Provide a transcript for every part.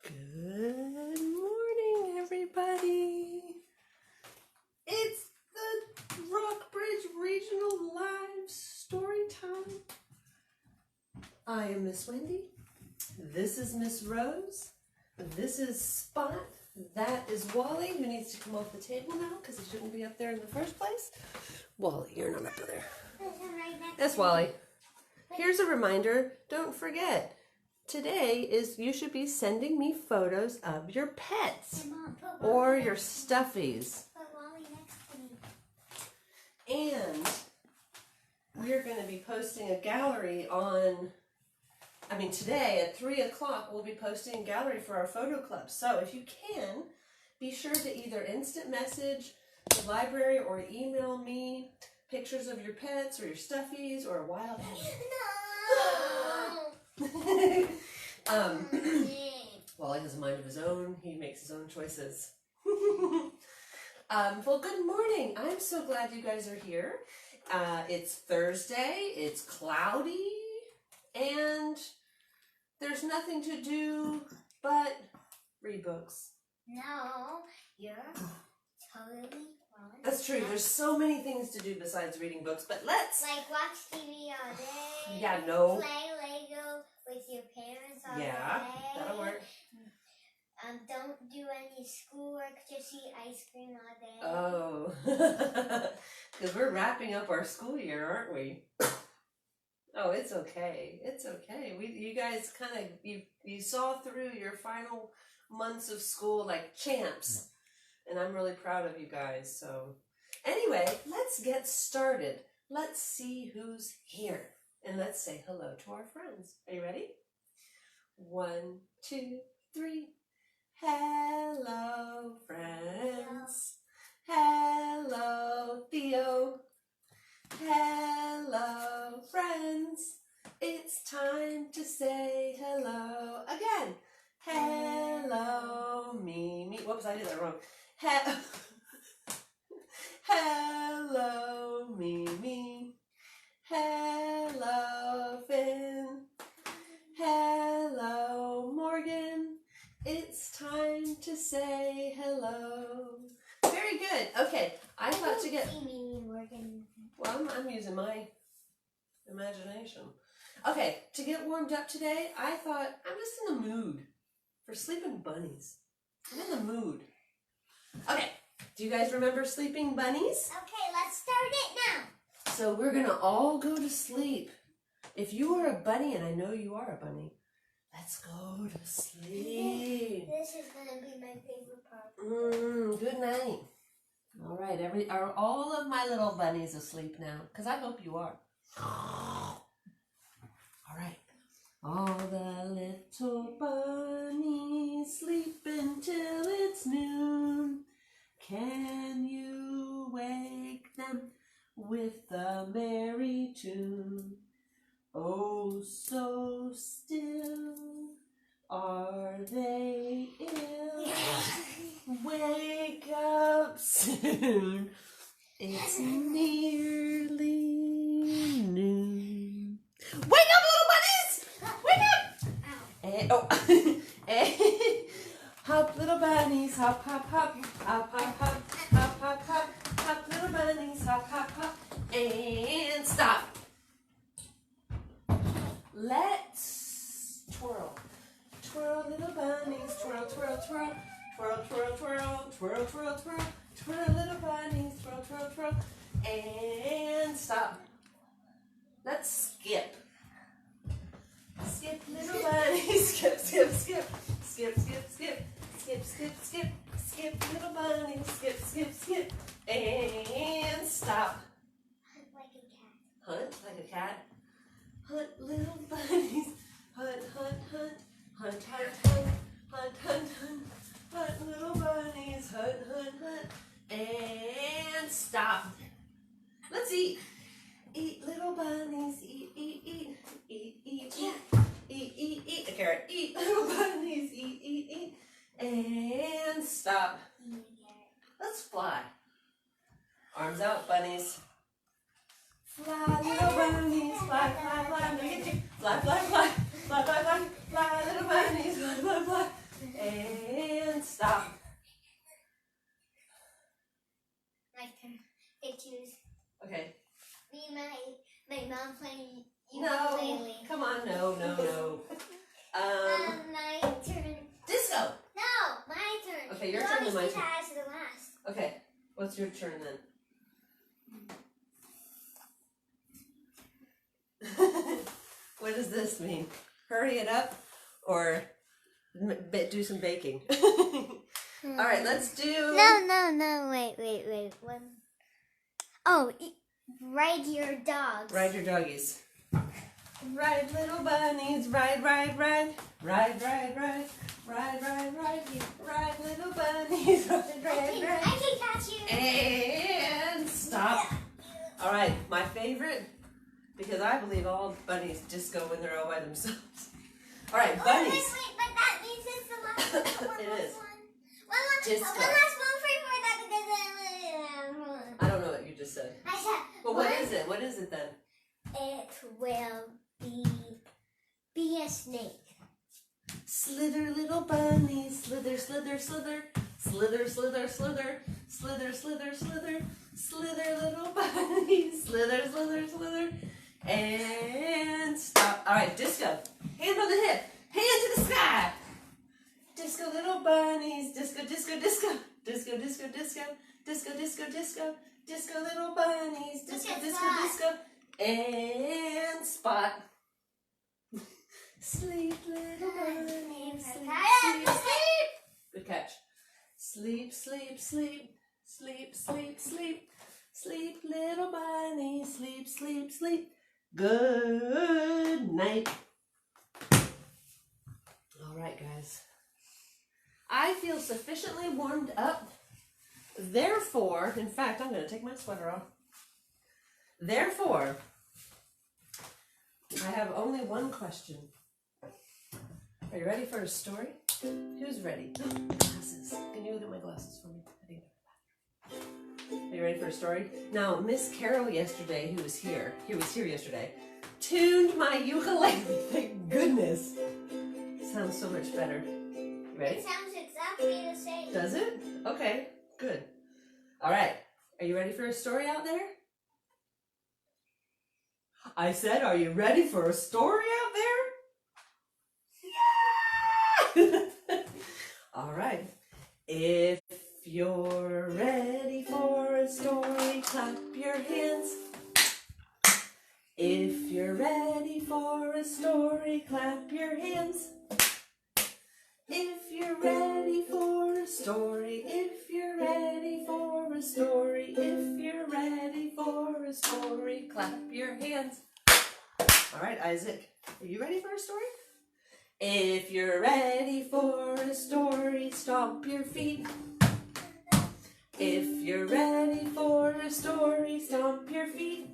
Good morning, everybody. It's the Rockbridge Regional Live Storytime. I am Miss Wendy. This is Miss Rose. This is Spot. That is Wally, who needs to come off the table now because he shouldn't be up there in the first place. Wally, you're not up there. That's Wally. Here's a reminder. Don't forget. Today is you should be sending me photos of your pets or your stuffies. And we're going to be posting a gallery today at 3 o'clock we'll be posting a gallery for our photo club. So if you can, be sure to either instant message the library or email me pictures of your pets or your stuffies or a wild animal. Wally has a mind of his own. He makes his own choices. Well, good morning. I'm so glad you guys are here. It's Thursday. It's cloudy. And there's nothing to do but read books. No, you're totally wrong. That's true. There's so many things to do besides reading books. But let's... Like watch TV all day. Yeah, no. Play Lego with your parents all day. Yeah, that'll work. Don't do any schoolwork, just eat ice cream all day. Oh. Because we're wrapping up our school year, aren't we? Oh, it's okay. It's okay. You guys kind of, you saw through your final months of school like champs. And I'm really proud of you guys. So anyway, let's get started. Let's see who's here. And let's say hello to our friends. Are you ready? 1, 2, 3. Hello, friends. Hello, Theo. Hello, friends. It's time to say hello again. Hello, Mimi. Whoops, I did that wrong. Hello, Mimi. Hello, Finn. Hello, Morgan. It's time to say hello. Very good. Okay, I thought to get... Well, I'm using my imagination. Okay, to get warmed up today, I thought I'm just in the mood for sleeping bunnies. I'm in the mood. Okay, do you guys remember sleeping bunnies? Okay, let's start it now. So we're going to all go to sleep. If you are a bunny, and I know you are a bunny, let's go to sleep. This is going to be my favorite part. Good night. All right, are all of my little bunnies asleep now? Because I hope you are. All right. All the little bunnies sleep until it's noon. Can you wake them with a merry tune? Oh, so still are they ill? Wake up soon. It's nearly noon. Wake up, little bunnies! Wake up! Hop, little bunnies, hop, hop, hop, hop, hop, hop, hop, hop, hop, hop, little bunnies, hop, hop, hop, and stop. Let's twirl. Twirl, little bunnies, twirl, twirl, twirl, twirl, twirl, twirl, twirl, twirl, twirl, twirl, little bunnies, twirl, twirl, twirl, and stop. Let's skip. Skip, little bunnies, skip, skip, skip, skip, skip, skip, skip, skip, skip, skip, little bunnies, skip, skip, skip, and stop. Hunt like a cat. Hunt like a cat. Hunt, little bunnies, hunt, hunt, hunt, hunt, hunt, hunt, hunt, hunt, hunt, hunt, little bunnies, hunt, hunt, hunt, and stop. Let's eat. Eat, little bunnies, eat, eat, eat, eat, eat, eat, eat, eat, eat, a carrot, eat, little bunnies, eat, eat, eat, and stop. Let's fly. Arms out, bunnies. Fly, little bunnies, fly, fly, fly, I'm gonna get you. Fly, fly, fly, fly, fly, fly, fly, little bunnies, fly, fly, fly, my mom playing No, ukulele. come on, no. My turn. Disco. No, my turn. Okay, your you turn always and my do turn. that as the last. Okay, what's your turn then? What does this mean? Hurry it up or do some baking? All right, let's do... No, wait. One. Oh, ride your dogs. Ride your doggies. Ride little bunnies, ride. Ride little bunnies, ride. I can catch you. And stop. All right, my favorite, because I believe all bunnies disco when they're all by themselves. All right, bunnies. Wait, but that means it's the last one. It is. One last one for that because I don't know what you just said. I said. But what is it? What is it then? It will be a snake. Slither little bunny, slither. Slither little bunny, slither. And stop. All right, disco. Hand on the hip. Hand to the sky. Disco little bunnies, disco. Disco little bunnies, disco. And spot. Sleep, little bunny, sleep. Good catch. Sleep. Sleep, little bunny, sleep. Good night. All right, guys. I feel sufficiently warmed up. Therefore, in fact, I'm going to take my sweater off. Therefore, I have only one question. Are you ready for a story? Who's ready? Glasses. Can you look at my glasses for me? Are you ready for a story? Now, Miss Carol yesterday, who was here yesterday, tuned my ukulele. Thank goodness. Sounds so much better. You ready? It sounds exactly the same. Does it? Okay, good. All right. Are you ready for a story out there? I said, are you ready for a story out there? Yeah! All right. If you're ready for a story, clap your hands. If you're ready for a story, clap your hands. If you're ready for a story, if you're ready for a story, if you're ready for a story, clap your hands. All right, Isaac, are you ready for a story? If you're ready for a story, stomp your feet. If you're ready for a story, stomp your feet.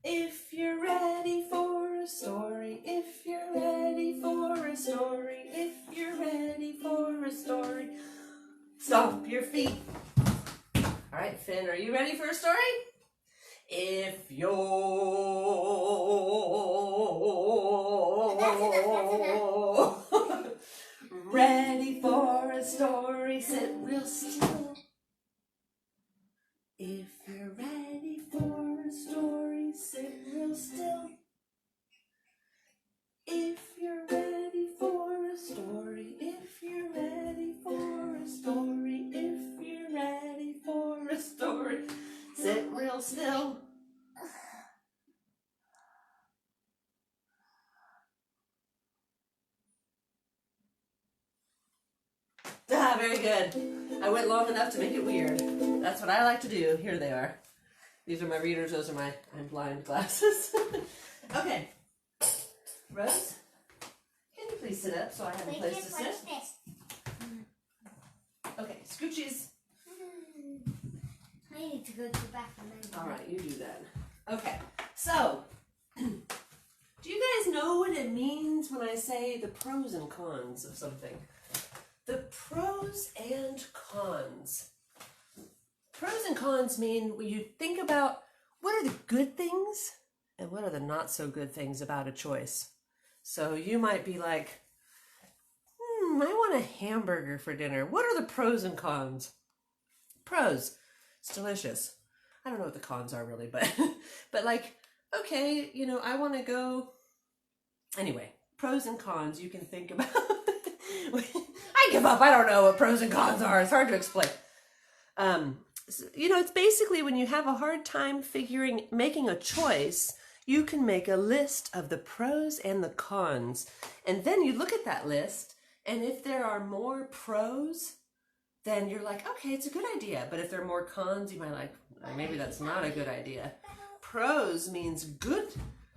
If you're ready for a story, if you're ready for a story, if you're ready for a story, stomp your feet. All right, Finn, are you ready for a story? If you're ready for a story, sit real still. If you're ready for a story, sit real still. If you're ready for a story, if you're ready for a story, if you're ready for a story, sit real still. Ah, very good. I went long enough to make it weird. That's what I like to do. Here they are. These are my readers. Those are my I'm blind glasses. Okay. Rose, can you please sit up so I have a place to sit? Okay, scoochies. I need to go to the bathroom. All right, you do that. Okay, so do you guys know what it means when I say the pros and cons of something? The pros and cons. Pros and cons mean when you think about what are the good things and what are the not so good things about a choice. So you might be like, I want a hamburger for dinner. What are the pros and cons? Pros, it's delicious. I don't know what the cons are really, but but like, okay, you know, I want to go. Anyway, pros and cons you can think about. I give up. I don't know what pros and cons are. It's hard to explain. You know, it's basically when you have a hard time making a choice, you can make a list of the pros and the cons. And then you look at that list, and if there are more pros, then you're like, okay, it's a good idea. But if there are more cons, you might like, maybe that's not a good idea. Pros means good,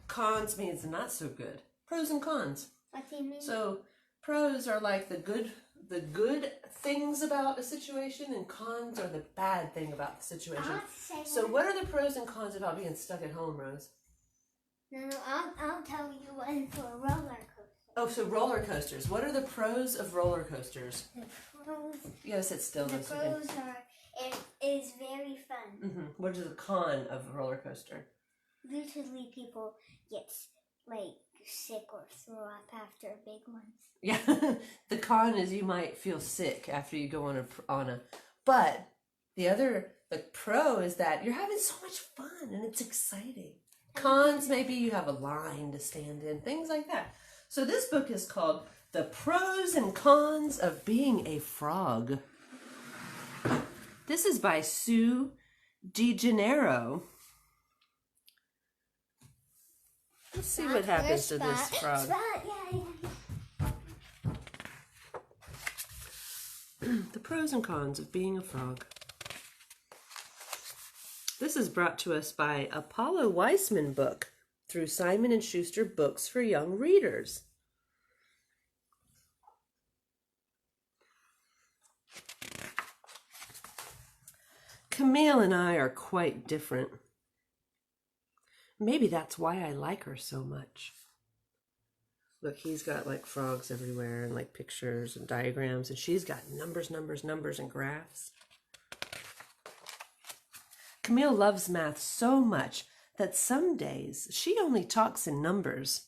cons means not so good. Pros and cons. What do you mean? So pros are like the good things about a situation, and cons are the bad thing about the situation. So what are the pros and cons about being stuck at home, Rose? No, I'll tell you one for a roller coaster. Oh, so roller coasters. What are the pros of roller coasters? The pros. You gotta sit still. The pros are it is very fun. Mm-hmm. What is the con of a roller coaster? Usually people get like sick or throw up after big ones. Yeah, the con is you might feel sick after you go on a. But the pro is that you're having so much fun and it's exciting. Cons, maybe you have a line to stand in, things like that. So this book is called The Pros and Cons of Being a Frog. This is by Sue deGennaro. Let's see what happens to this frog. The pros and cons of being a frog. This is brought to us by Apollo Weisman book through Simon & Schuster Books for Young Readers. Camille and I are quite different. Maybe that's why I like her so much. Look, he's got like frogs everywhere and like pictures and diagrams, and she's got numbers, and graphs. Camille loves math so much that some days she only talks in numbers.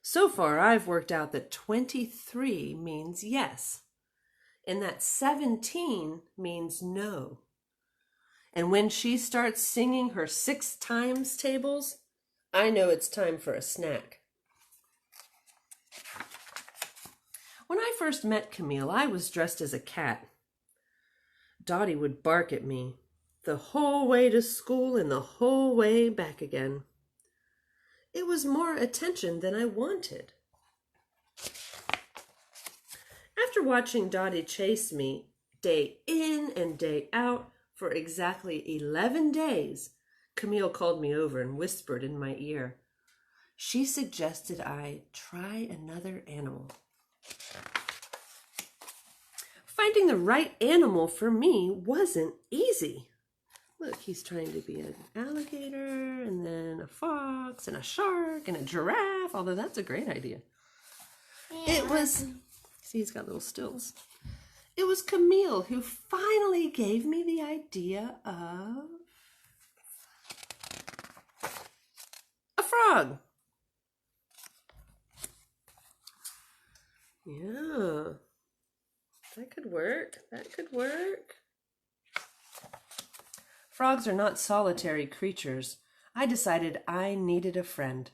So far, I've worked out that 23 means yes, and that 17 means no. And when she starts singing her 6 times tables, I know it's time for a snack. When I first met Camille, I was dressed as a cat. Dottie would bark at me the whole way to school and the whole way back again. It was more attention than I wanted. After watching Dottie chase me day in and day out for exactly 11 days, Camille called me over and whispered in my ear. She suggested I try another animal. Finding the right animal for me wasn't easy. Look, he's trying to be an alligator, and then a fox, and a shark, and a giraffe, although that's a great idea. It was, see, he's got little stilts. It was Camille who finally gave me the idea of a frog. Yeah, that could work. That could work. Frogs are not solitary creatures. I decided I needed a friend.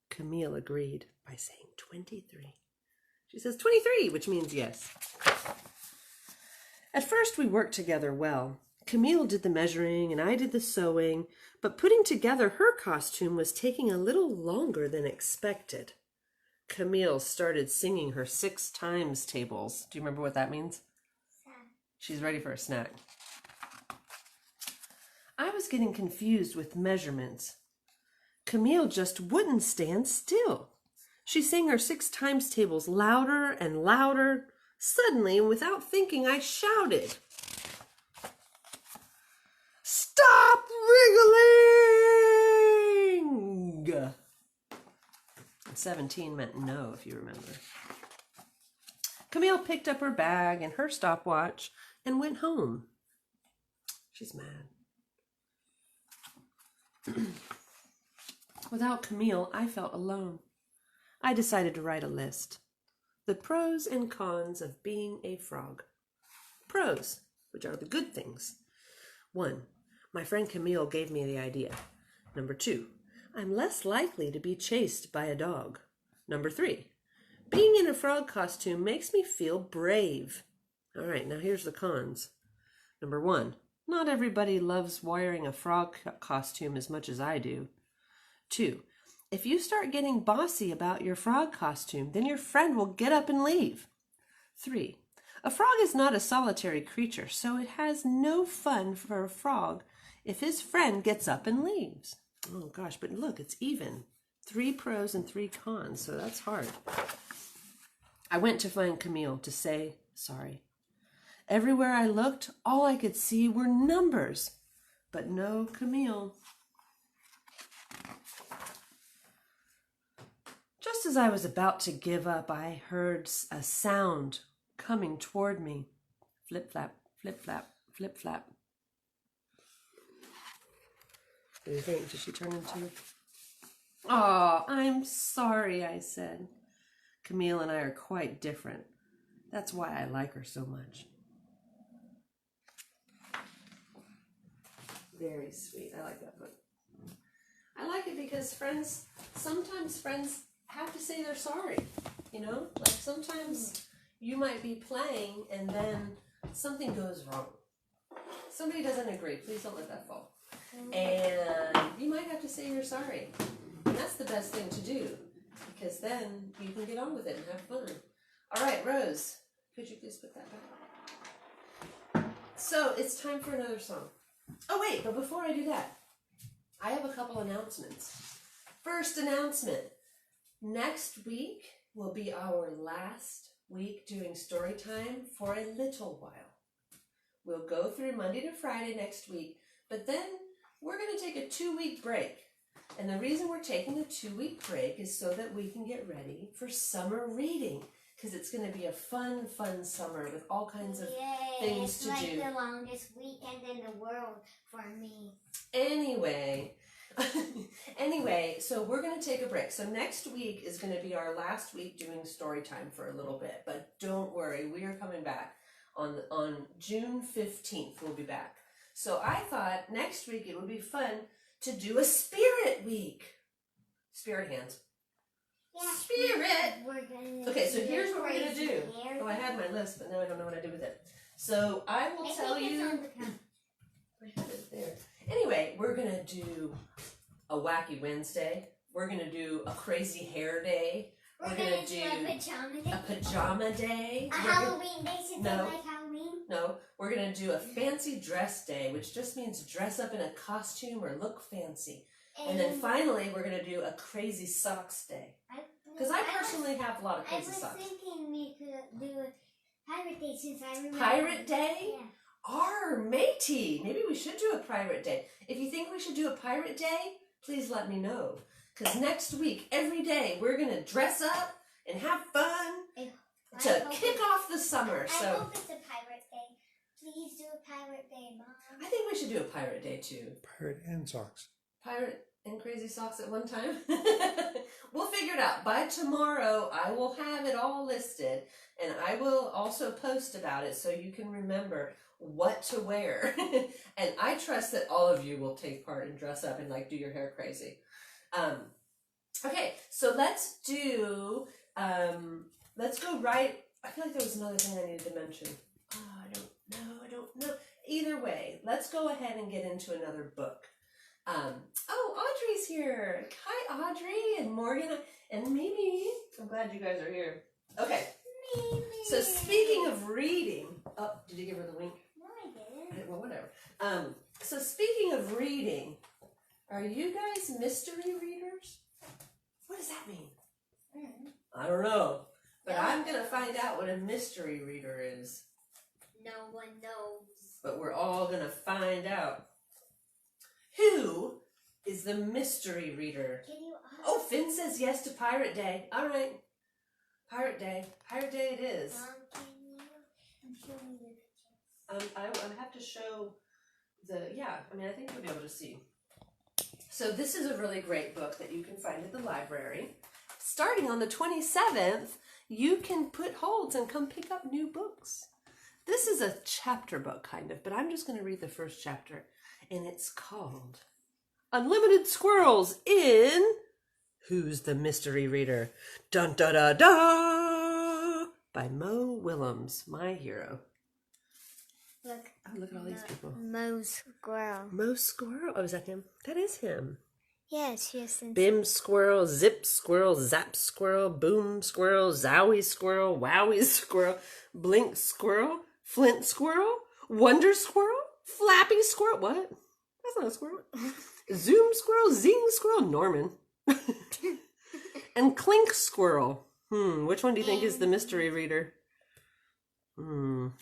Camille agreed by saying 23. She says 23, which means yes. At first, we worked together well. Camille did the measuring and I did the sewing, but putting together her costume was taking a little longer than expected. Camille started singing her 6 times tables. Do you remember what that means? She's ready for a snack. I was getting confused with measurements. Camille just wouldn't stand still. She sang her 6 times tables louder and louder. Suddenly, and without thinking, I shouted, "Stop wriggling!" 17 meant no, if you remember. Camille picked up her bag and her stopwatch and went home. She's mad. Without Camille, I felt alone. I decided to write a list. The pros and cons of being a frog. Pros, which are the good things. 1. My friend Camille gave me the idea. Number 2, I'm less likely to be chased by a dog. Number 3, being in a frog costume makes me feel brave. All right, now here's the cons. Number 1, not everybody loves wearing a frog costume as much as I do. 2, if you start getting bossy about your frog costume, then your friend will get up and leave. 3, a frog is not a solitary creature, so it has no fun for a frog if his friend gets up and leaves. Oh gosh, but look, it's even. 3 pros and 3 cons, so that's hard. I went to find Camille to say sorry. Everywhere I looked, all I could see were numbers, but no Camille. Just as I was about to give up, I heard a sound coming toward me. Flip-flap, flip-flap, flip-flap. What do you think? Did she turn into? Oh, I'm sorry, I said. Camille and I are quite different. That's why I like her so much. Very sweet. I like that book. I like it because sometimes friends have to say they're sorry. You know, like sometimes you might be playing and then something goes wrong. Somebody doesn't agree. Please don't let that fall. And you might have to say you're sorry. And that's the best thing to do because then you can get on with it and have fun. All right, Rose, could you please put that back? So it's time for another song. Oh, wait, but before I do that, I have a couple announcements. First announcement. Next week will be our last week doing story time for a little while. We'll go through Monday to Friday next week, but then we're going to take a 2-week break. And the reason we're taking a 2-week break is so that we can get ready for summer reading, because it's going to be a fun summer with all kinds of things to do. It's like the longest weekend in the world for me. Anyway, so we're going to take a break. So next week is going to be our last week doing story time for a little bit, but don't worry, we are coming back on June 15th. We'll be back. So I thought next week it would be fun to do a spirit week. Spirit hands. Yeah, Spirit. Okay, so here's what we're going to do. Oh, I had my list, but now I don't know what I did with it. So I will tell you. I had it there. Anyway, we're going to do a wacky Wednesday. We're going to do a crazy hair day. We're going to do a pajama day. A Halloween day since I like Halloween. No, we're going to do a fancy dress day, which just means dress up in a costume or look fancy. And then finally, we're going to do a crazy socks day. Because I personally have a lot of crazy socks. I was thinking we could do a pirate day since I remember. Pirate day? Yeah. Matey. Maybe we should do a pirate day. If you think we should do a pirate day, please let me know. Because next week, every day, we're going to dress up and have fun to kick off the summer. I hope it's a pirate day. Please do a pirate day, Mom. I think we should do a pirate day, too. Pirate and socks. Pirate and crazy socks at one time? We'll figure it out. By tomorrow, I will have it all listed. And I will also post about it so you can remember what to wear. And I trust that all of you will take part and dress up and like do your hair crazy. Okay, so let's do, let's go right. I feel like there was another thing I needed to mention. Oh, I don't know. Either way, let's go ahead and get into another book. Audrey's here. Hi, Audrey and Morgan and Mimi. I'm glad you guys are here. Okay. Mimi. So speaking of reading, oh, did you give her the wink? No, I didn't. Well, whatever. So speaking of reading, are you guys mystery readers? What does that mean? I don't know, but I'm gonna find out what a mystery reader is. No one knows. But we're all gonna find out. Who is the mystery reader? Can you ask? Oh, Finn says yes to Pirate Day. All right. Pirate Day. Pirate Day it is. Can you? I'm showing you the pictures. I have to show I think you'll be able to see. So this is a really great book that you can find at the library. Starting on the 27th, you can put holds and come pick up new books. This is a chapter book, kind of, but I'm just going to read the first chapter. and it's called Unlimited Squirrels in Who's the Mystery Reader? Dun da da da! By Willems, my hero. Look. Oh, look at all these people. Mo Squirrel. Mo Squirrel? Oh, is that him? That is him. Yes, yes. Bim Squirrel, Zip Squirrel, Zap Squirrel, Boom Squirrel, Zowie Squirrel, Wowie Squirrel, Blink Squirrel, Flint Squirrel, Wonder Squirrel, Flappy Squirrel. What? That's not a squirrel. Zoom Squirrel, Zing Squirrel, Norman. And Clink Squirrel. Which one do you think is the mystery reader?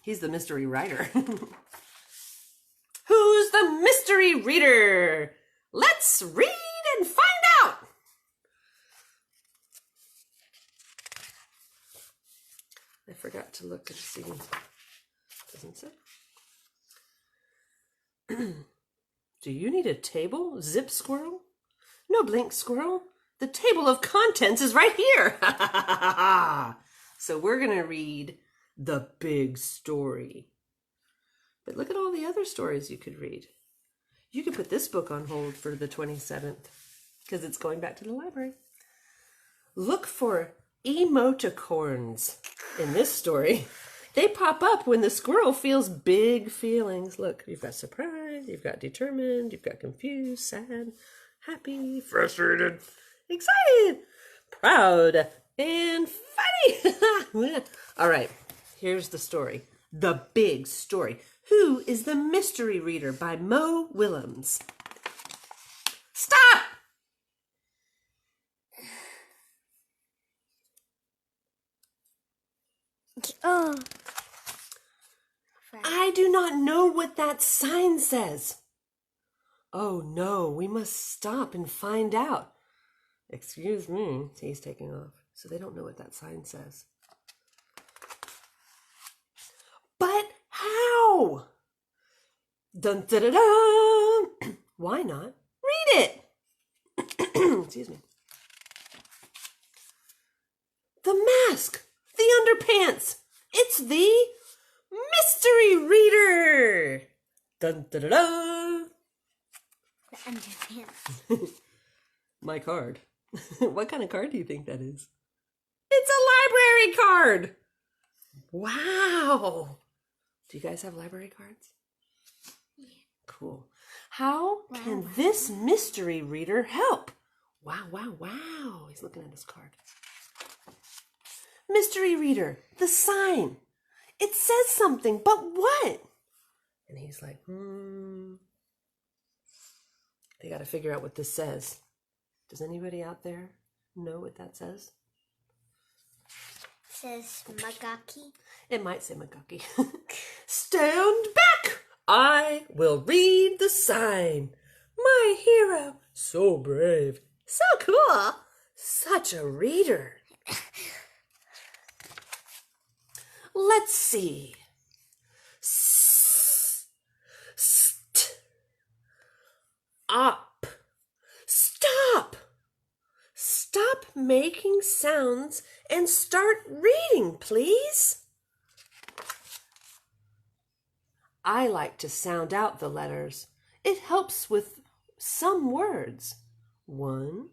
He's the mystery writer. Who's the mystery reader? Let's read and find out. I forgot to look at the scene. Doesn't it? Do you need a table, Zip Squirrel? No, Blink Squirrel. The table of contents is right here. So we're going to read the big story. But look at all the other stories you could read. You could put this book on hold for the 27th because it's going back to the library. Look for emoticorns in this story. They pop up when the squirrel feels big feelings. Look, you've got surprised, you've got determined, you've got confused, sad, happy, frustrated, excited, proud, and funny. All right, here's the story. The big story. Who is the Mystery Reader by Willems. Stop! Oh. I do not know what that sign says. Oh no, we must stop and find out. Excuse me, he's taking off. So they don't know what that sign says. But how? Dun da da da! Why not read it? Excuse me. The mask! The underpants! It's the mystery reader! Dun da da da! The underpants. My card. What kind of card do you think that is? It's a library card! Wow! Do you guys have library cards? Yeah. Cool. How can this mystery reader help? Wow, wow, wow. He's looking at his card. Mystery reader, the sign. It says something, but what? And he's like, They got to figure out what this says. Does anybody out there know what that says? It says Magaki. It might say Magaki. Stand back! I will read the sign. My hero, so brave, so cool, such a reader. Let's see. Up. Stop. Stop making sounds and start reading, please. I like to sound out the letters. It helps with some words. Wonderful.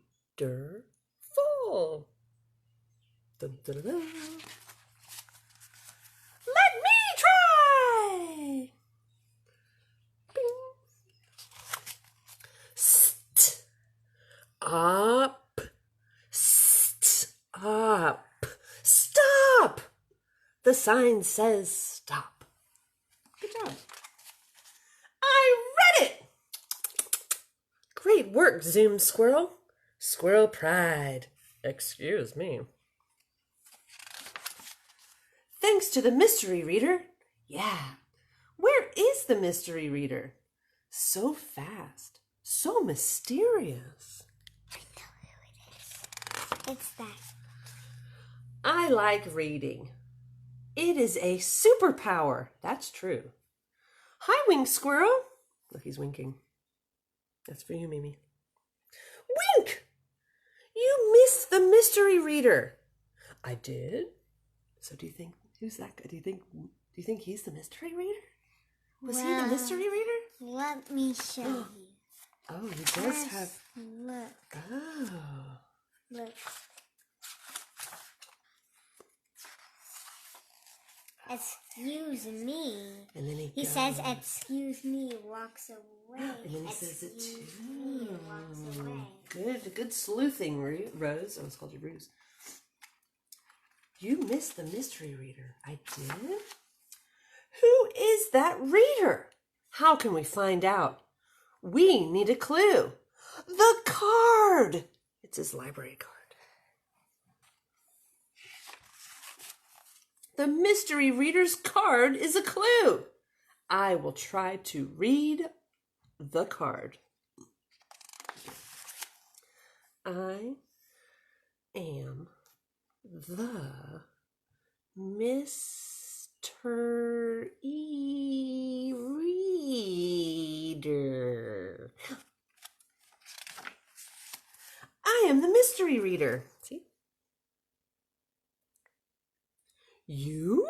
Dun, dun, dun, dun. Let me try. Bing. Up. Stop. Stop. The sign says stop. Good job. I read it. Great work, Zoom Squirrel. Squirrel pride. Excuse me. Thanks to the mystery reader. Yeah. Where is the mystery reader? So fast. So mysterious. I know who it is. It's that. I like reading. It is a superpower. That's true. Hi, Wing Squirrel. Look, he's winking. That's for you, Mimi. Wink! You missed the mystery reader. I did? So do you think, who's that? Do you think he's the mystery reader? Was he the mystery reader? Let me show you. Oh, he does have... Look. Oh. Look. Excuse me. And then He says, excuse me, walks away. And then he says it too. Me, walks away. Good sleuthing, Rose. Oh, it's called you Ruse. You missed the mystery reader. I did? Who is that reader? How can we find out? We need a clue. The card. It's his library card. The mystery reader's card is a clue. I will try to read the card. I am the mystery reader. I am the mystery reader. See? You?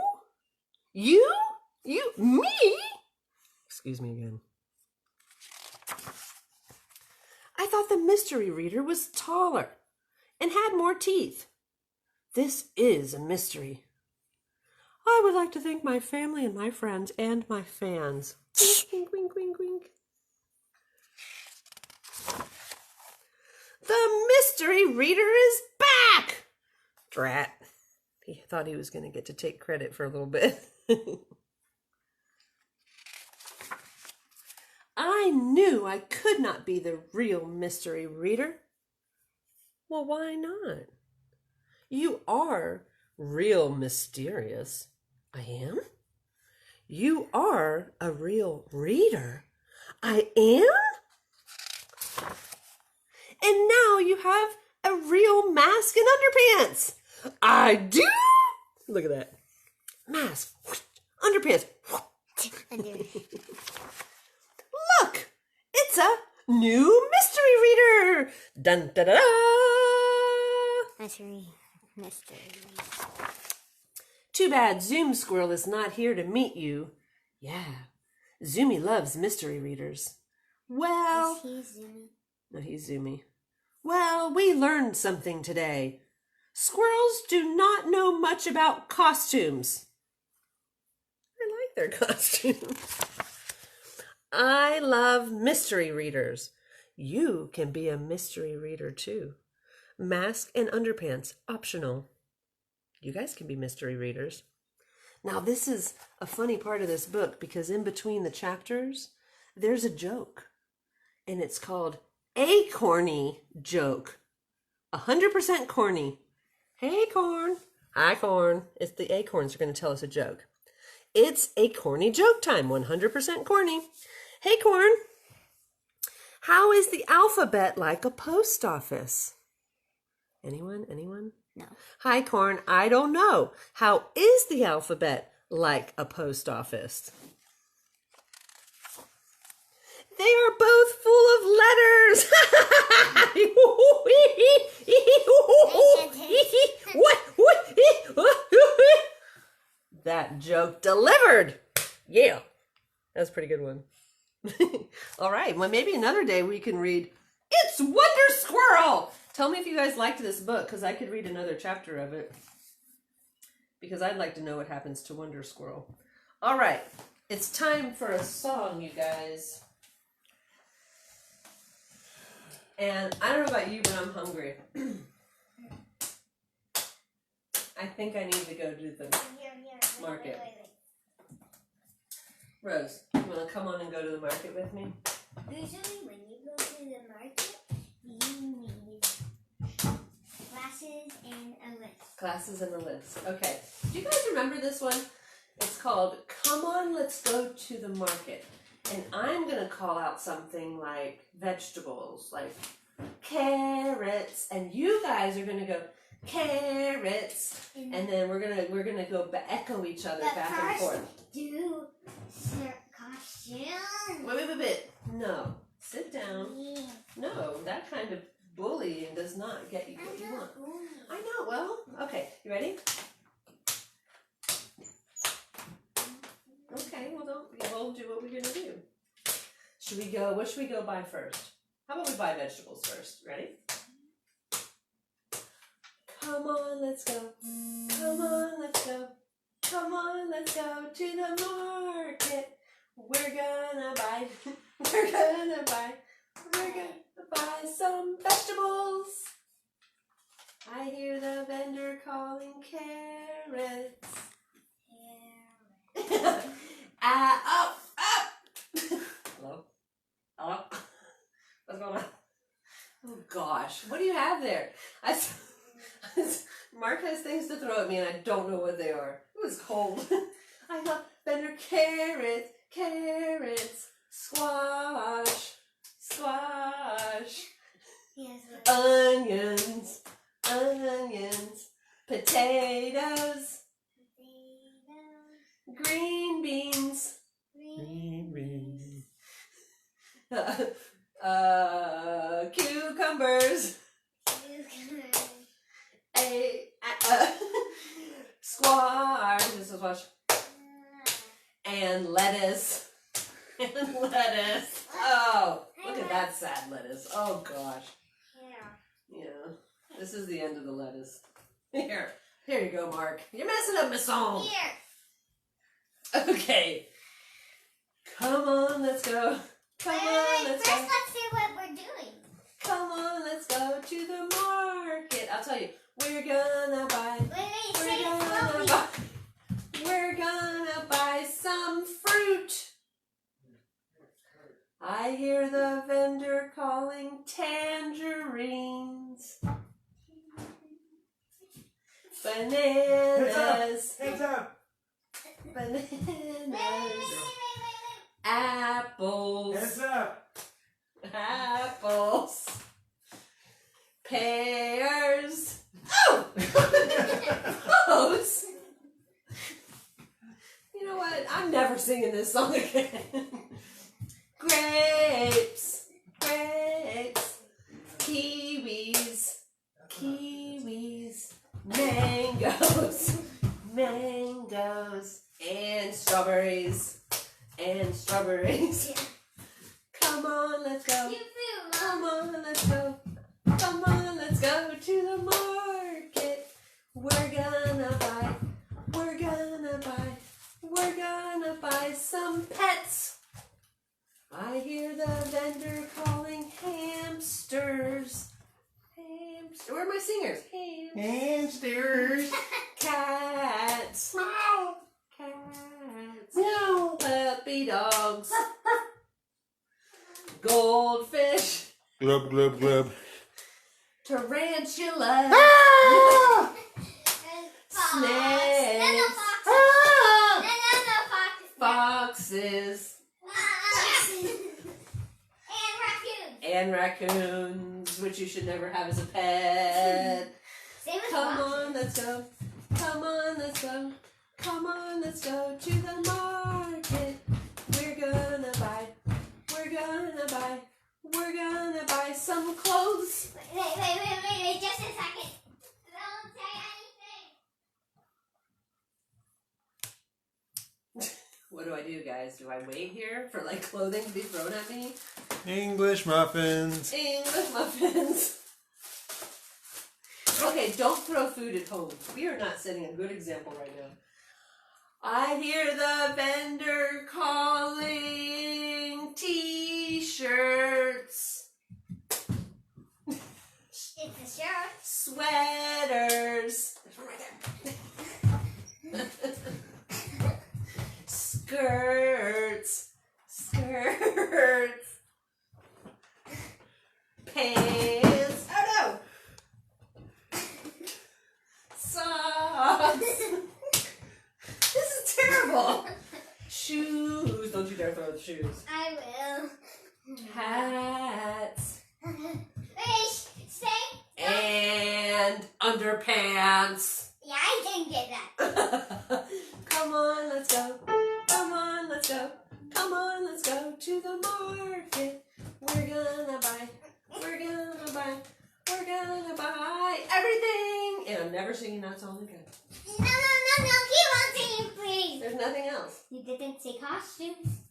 Me? Excuse me again. I thought the mystery reader was taller and had more teeth. This is a mystery. I would like to thank my family and my friends and my fans. Wink, wink, wink, wink. The mystery reader is back! Drat. He thought he was going to get to take credit for a little bit. I knew I could not be the real mystery reader. Well, why not? You are real mysterious. I am? You are a real reader. I am? And now you have a real mask and underpants. I do? Look at that. Mask. Underpants. Look! It's a new mystery reader. Dun da da da. Mystery. Too bad Zoom Squirrel is not here to meet you. Yeah, Zoomy loves mystery readers. Well... Is he Zoomy? No, he's Zoomy. Well, we learned something today. Squirrels do not know much about costumes. I like their costumes. I love mystery readers. You can be a mystery reader too. Mask and underpants, optional. You guys can be mystery readers. Now, this is a funny part of this book because in between the chapters, there's a joke. And it's called A Corny Joke. 100% corny. Hey, Corn. Hi, Corn. It's the acorns are going to tell us a joke. It's a corny joke time. 100% corny. Hey, Corn. How is the alphabet like a post office? Anyone? No. Hi, Corn. I don't know. How is the alphabet like a post office? They are both full of letters. That joke delivered. Yeah. That was a pretty good one. All right. Well, maybe another day we can read It's Wonder Squirrel. Tell me if you guys liked this book because I could read another chapter of it because I'd like to know what happens to Wonder Squirrel. All right. It's time for a song, you guys. And I don't know about you, but I'm hungry. I think I need to go to the market. Wait. Rose, you want to come on and go to the market with me? Usually when you go to the market, you need glasses and a list. Glasses and a list. Okay. Do you guys remember this one? It's called Come On, Let's Go to the Market. And I'm going to call out something like vegetables, like carrots. And you guys are going to go carrots. And then we're gonna go echo each other back and forth. Do caution. Wait. No. Sit down. Yeah. No, that kind of bullying does not get you what you want. I know. Well, okay. You ready? Okay, well, we'll do what we're gonna do. Should we go? What should we go buy first? How about we buy vegetables first? Ready? Come on, let's go. Come on, let's go. Come on, let's go to the market. We're gonna buy. We're gonna buy some vegetables. I hear the vendor calling carrots. Up. Hello? Hello? What's going on? Oh gosh, what do you have there? Mark has things to throw at me and I don't know what they are. It was cold. I got vendor carrots, squash, Yes, onions, potatoes, green beans, cucumbers, squash, and lettuce. Oh, look at that sad lettuce. Oh gosh. Yeah. This is the end of the lettuce. Here you go, Mark. You're messing up my song. Here. Okay. Come on, let's go. Come on, let's go. First, let's see what we're doing. Come on, let's go to the market. I'll tell you, we're gonna buy. We're gonna buy some fruit. I hear the vendor calling tangerines, bananas, Hands up. Apples, Hands up. pears. Oh! Close. You know what? I'm never singing this song again. Grapes, kiwis, mangoes, and strawberries, Come on, let's go. Come on, let's go. Come on, let's go to the market. We're gonna buy some pets. I hear the vendor calling hamsters. Where are my singers? Hamsters. Cats. Meow. Puppy dogs. Goldfish. Glub, glub, glub. Tarantulas. Ah! Snakes. Foxes. And raccoons, which you should never have as a pet. Come on, let's go. Come on, let's go. Come on, let's go to the market. We're gonna buy some clothes. Wait, just a second. Don't say anything. What do I do, guys? Do I wait here for like clothing to be thrown at me? English muffins. English muffins. Okay, don't throw food at home. We are not setting a good example right now. I hear the vendor calling t-shirts. It's a shirt. Sweaters. There's one right there. Skirts. Pants. Oh no! Socks. This is terrible. Shoes. Don't you dare throw the shoes. I will. Hats. Wait, stay. And underpants. Yeah, I didn't get that. Come on, let's go. Come on, let's go. Come on, let's go to the market. We're gonna buy everything. And I'm never singing that song again. No, keep on singing, please. There's nothing else. You didn't say costumes.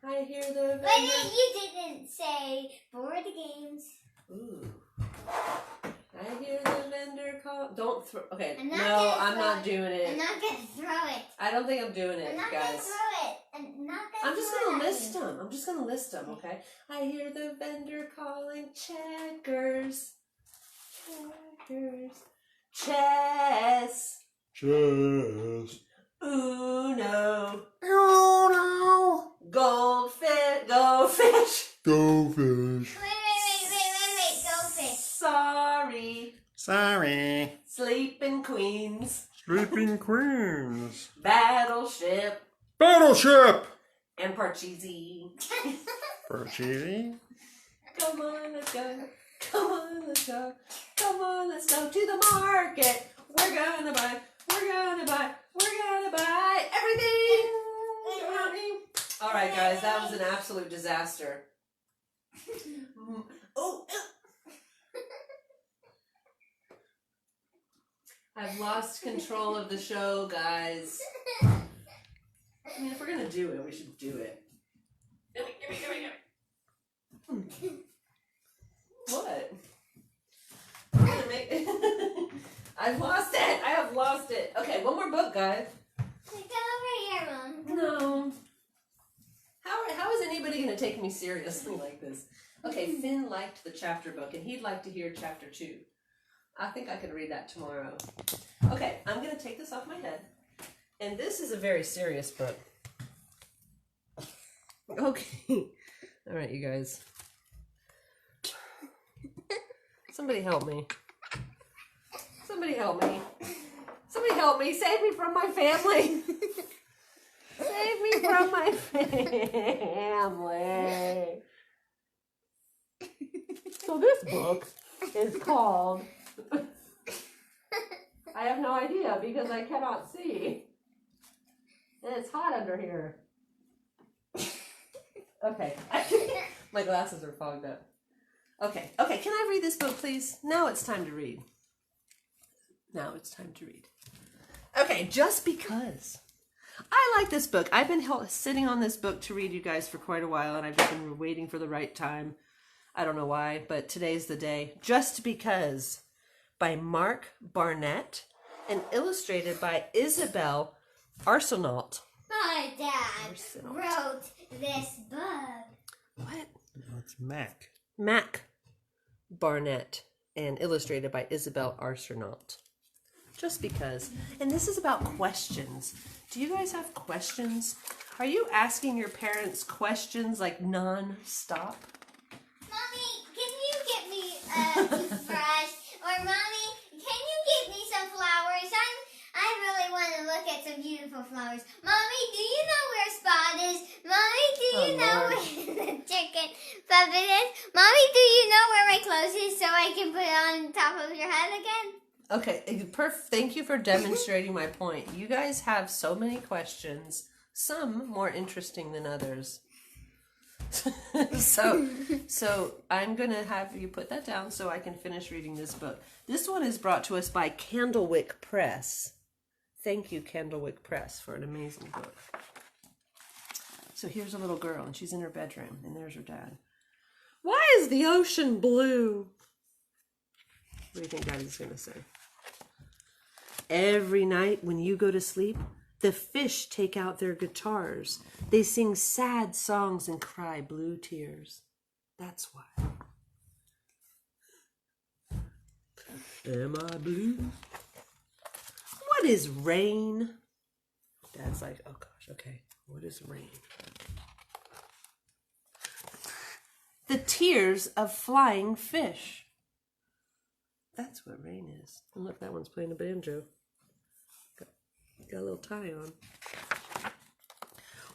I hear the vendor. But you didn't say board games. Ooh. I hear the vendor call. Don't throw. Okay. I'm not No, gonna I'm throw not it. doing it. I'm not gonna throw it. I don't think I'm doing it, I'm not guys. gonna throw it. I'm not gonna I'm just throw gonna it at list you. them. I'm just gonna list them, okay? I hear the vendor calling checkers. Checkers. Chess. Chess. Uno. Oh Goldfish. Goldfish. no. Goldfish. Wait. Go fish. Sorry. Sorry. Sleeping Queens. Sleeping Queens. Battleship. Battleship. And Parcheesi. Purchasing. Come on, let's go. Come on, let's go. Come on, let's go to the market. We're gonna buy. We're gonna buy. We're gonna buy everything. All right, guys, that was an absolute disaster. Oh. I've lost control of the show, guys. I mean, if we're gonna do it, we should do it. Gimme. What? I'm gonna make I've lost it. I have lost it. Okay, one more book, guys. Come over here, Mom. No. How is anybody gonna take me seriously like this? Okay, Finn liked the chapter book, and he'd like to hear chapter 2. I think I could read that tomorrow. Okay, I'm gonna take this off my head. And this is a very serious book. Okay. All right, you guys. Somebody help me. Somebody help me. Somebody help me. Save me from my family. Save me from my family. So this book is called... I have no idea because I cannot see. And it's hot under here. Okay. My glasses are fogged up. Okay, can I read this book, please? Now it's time to read. Now it's time to read. Okay, just because. I like this book. I've been sitting on this book to read you guys for quite a while, and I've just been waiting for the right time. I don't know why, but today's the day. Just Because, by Mark Barnett, and illustrated by Isabelle Arsenault. My dad wrote this book. What? That's Mac. Mac Barnett, and illustrated by Isabelle Arsenault. Just Because. And this is about questions. Do you guys have questions? Are you asking your parents questions like non-stop? Mommy, can you get me a toothbrush? Or Mommy, can you get me some flowers? I really want to look at some beautiful flowers. Mommy, do you know where Spot is? Mommy, do you know where the chicken puppet is? Mommy, do you know where my clothes is so I can put it on top of your head again? Okay, thank you for demonstrating my point. You guys have so many questions, some more interesting than others. So I'm going to have you put that down so I can finish reading this book. This one is brought to us by Candlewick Press. Thank you, Candlewick Press, for an amazing book. So here's a little girl, and she's in her bedroom, and there's her dad. Why is the ocean blue? What do you think Daddy's going to say? Every night when you go to sleep, the fish take out their guitars. They sing sad songs and cry blue tears. That's why. Am I blue? What is rain? Dad's like, oh gosh, okay. What is rain? The tears of flying fish. That's what rain is. And look, that one's playing a banjo. Got a little tie on.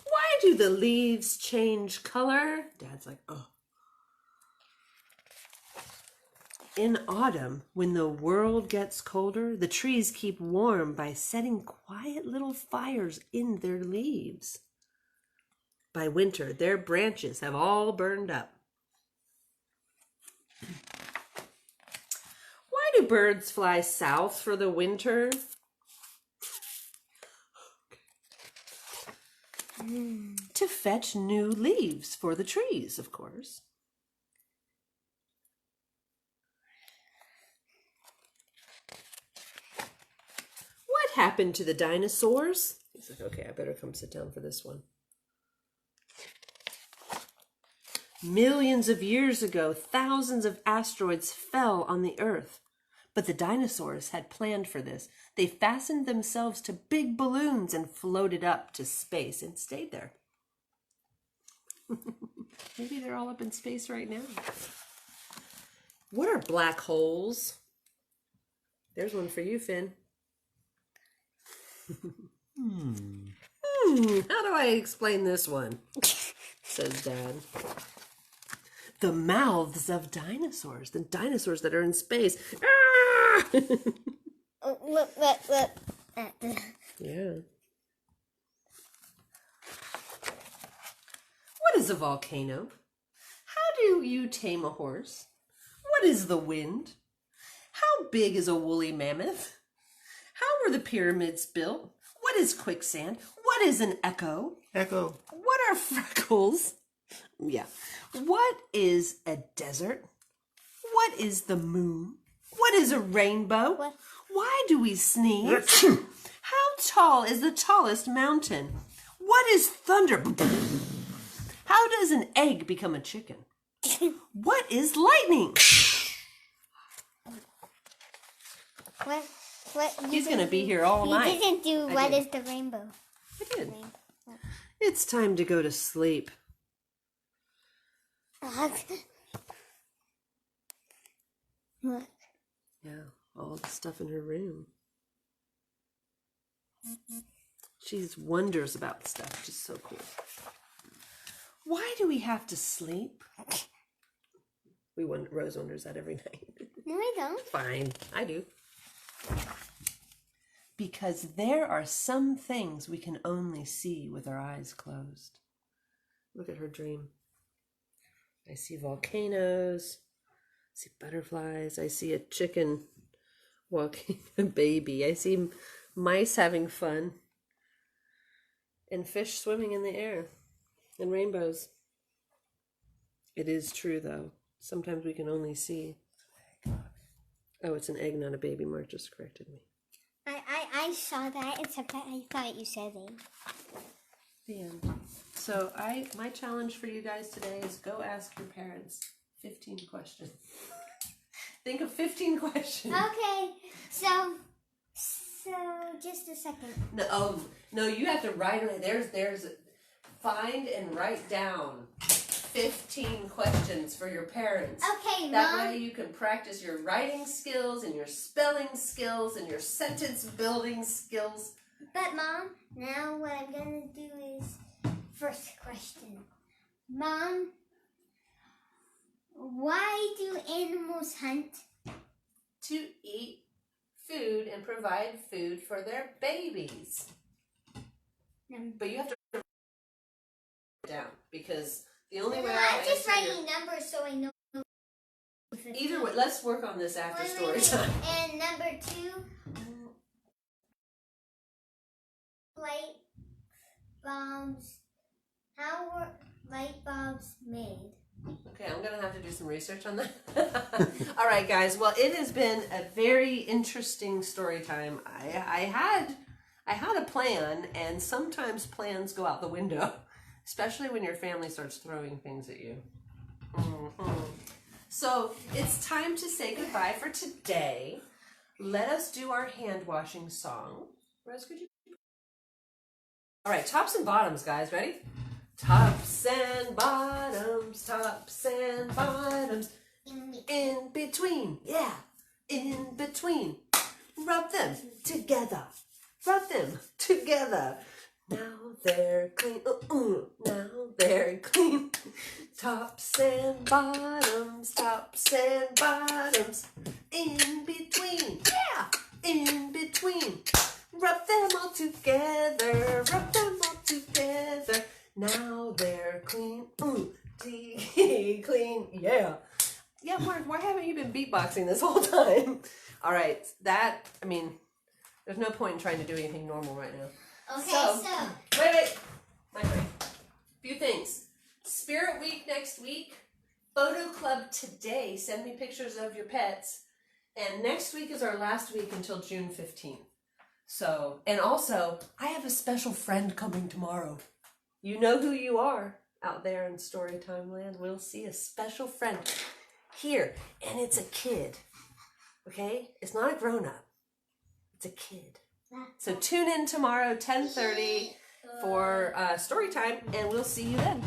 Why do the leaves change color? Dad's like, oh. In autumn, when the world gets colder, the trees keep warm by setting quiet little fires in their leaves. By winter, their branches have all burned up. Why do birds fly south for the winter? To fetch new leaves for the trees, of course. What happened to the dinosaurs? He's like, okay, I better come sit down for this one. Millions of years ago, thousands of asteroids fell on the Earth. But the dinosaurs had planned for this. They fastened themselves to big balloons and floated up to space and stayed there. Maybe they're all up in space right now. What are black holes? There's one for you, Finn. How do I explain this one? Says Dad. The mouths of dinosaurs. The dinosaurs that are in space. Ah! Look. Yeah. What is a volcano? How do you tame a horse? What is the wind? How big is a woolly mammoth? How were the pyramids built? What is quicksand? What is an echo? Echo. What are freckles? Yeah. What is a desert? What is the moon? What is a rainbow? What? Why do we sneeze? How tall is the tallest mountain? What is thunder? How does an egg become a chicken? What is lightning? What? He's going to be here all night. You didn't do I what did. is the rainbow. I did. It's time to go to sleep. What? Yeah, all the stuff in her room. She wonders about stuff, which is so cool. Why do we have to sleep? Rose wonders that every night. No, I don't. Fine, I do. Because there are some things we can only see with our eyes closed. Look at her dream. I see volcanoes, I see butterflies, I see a chicken walking a baby, I see mice having fun, and fish swimming in the air, and rainbows. It is true, though. Sometimes we can only see. Oh, it's an egg, not a baby. Mark just corrected me. I saw that, except that I thought you said it. The end. So my challenge for you guys today is go ask your parents 15 questions. Think of 15 questions. Okay, so just a second. No, you have to write it. There's find and write down 15 questions for your parents. Okay, That Mom. way you can practice your writing skills and your spelling skills and your sentence building skills. But Mom, now what I'm gonna do is first question. Mom, why do animals hunt? To eat food and provide food for their babies. But you have to write it down because the only way I'm just writing numbers so I know. Either way, let's work on this after story time. And number 2, light bulbs. How were light bulbs made? Okay, I'm going to have to do some research on that. All right, guys. Well, it has been a very interesting story time. I had a plan, and sometimes plans go out the window, especially when your family starts throwing things at you. So it's time to say goodbye for today. Let us do our hand washing song. Rose, could you? All right, tops and bottoms, guys. Ready? Tops and bottoms, tops and bottoms. In between, yeah, in between. Rub them together. Rub them together. Now they're clean. Now they're clean. Tops and bottoms, tops and bottoms. In between, yeah, in between. Rub them all together. Rub them all together. Now they're clean. Clean, yeah. Yeah, Mark, why haven't you been beatboxing this whole time? All right, there's no point in trying to do anything normal right now. Okay, so. Wait. my brain. Few things. Spirit Week next week. Photo Club today. Send me pictures of your pets. And next week is our last week until June 15th. So, and also, I have a special friend coming tomorrow. You know who you are out there in Storytime land. We'll see a special friend here. And it's a kid. Okay? It's not a grown-up. It's a kid. So tune in tomorrow, 10:30 for Storytime, and we'll see you then.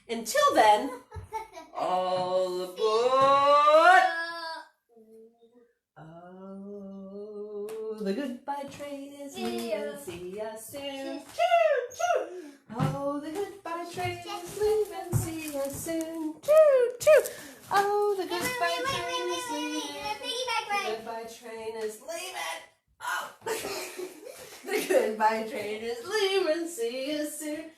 Until then, all aboard! Oh, the goodbye train is leaving. See ya soon. Choo choo. Oh, the goodbye train is leaving. See ya soon. Choo choo. Oh, the goodbye train is leaving. The goodbye train is leaving. Oh, the goodbye train is leaving. See ya soon.